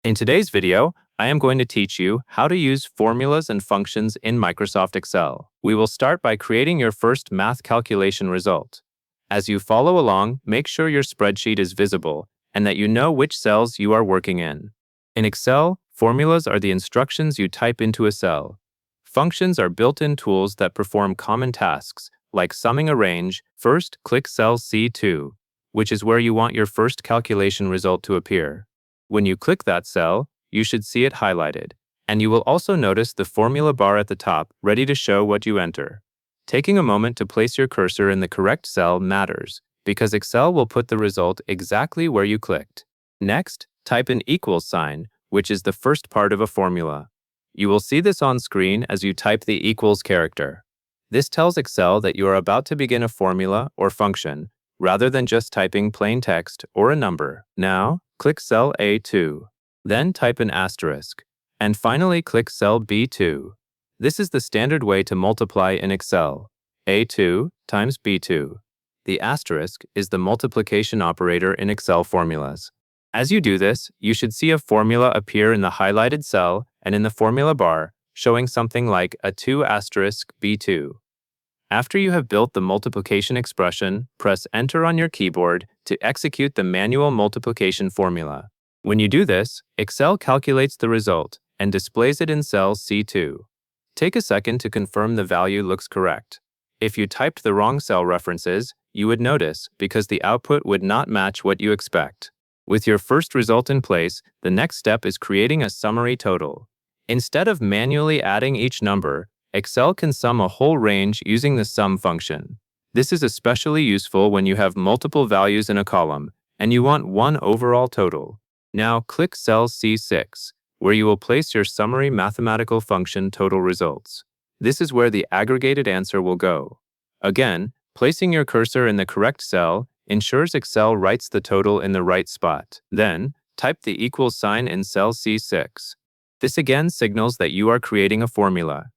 In today's video, I am going to teach you how to use formulas and functions in Microsoft Excel. We will start by creating your first math calculation result. As you follow along, make sure your spreadsheet is visible and that you know which cells you are working in. In Excel, formulas are the instructions you type into a cell. Functions are built-in tools that perform common tasks, like summing a range. First, click cell C2, which is where you want your first calculation result to appear. When you click that cell, you should see it highlighted, and you will also notice the formula bar at the top ready to show what you enter. Taking a moment to place your cursor in the correct cell matters, because Excel will put the result exactly where you clicked. Next, type an equals sign, which is the first part of a formula. You will see this on screen as you type the equals character. This tells Excel that you are about to begin a formula or function, rather than just typing plain text or a number. Now, click cell A2. Then type an asterisk. And finally click cell B2. This is the standard way to multiply in Excel. A2 times B2. The asterisk is the multiplication operator in Excel formulas. As you do this, you should see a formula appear in the highlighted cell and in the formula bar, showing something like a 2 asterisk B2. After you have built the multiplication expression, press Enter on your keyboard to execute the manual multiplication formula. When you do this, Excel calculates the result and displays it in cell C2. Take a second to confirm the value looks correct. If you typed the wrong cell references, you would notice because the output would not match what you expect. With your first result in place, the next step is creating a summary total. Instead of manually adding each number, Excel can sum a whole range using the sum function. This is especially useful when you have multiple values in a column and you want one overall total. Now click cell C6, where you will place your summary mathematical function total results. This is where the aggregated answer will go. Again, placing your cursor in the correct cell ensures Excel writes the total in the right spot. Then, type the equals sign in cell C6. This again signals that you are creating a formula.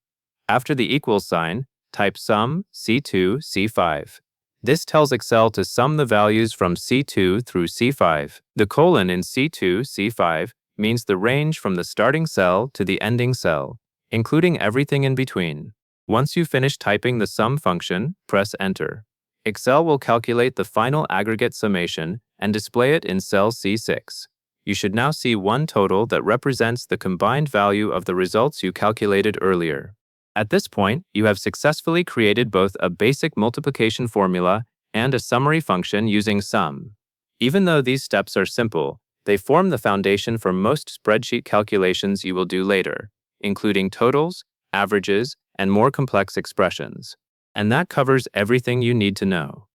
After the equals sign, type sum C2 C5. This tells Excel to sum the values from C2 through C5. The colon in C2 C5 means the range from the starting cell to the ending cell, including everything in between. Once you finish typing the sum function, press Enter. Excel will calculate the final aggregate summation and display it in cell C6. You should now see one total that represents the combined value of the results you calculated earlier. At this point, you have successfully created both a basic multiplication formula and a summary function using sum. Even though these steps are simple, they form the foundation for most spreadsheet calculations you will do later, including totals, averages, and more complex expressions. And that covers everything you need to know.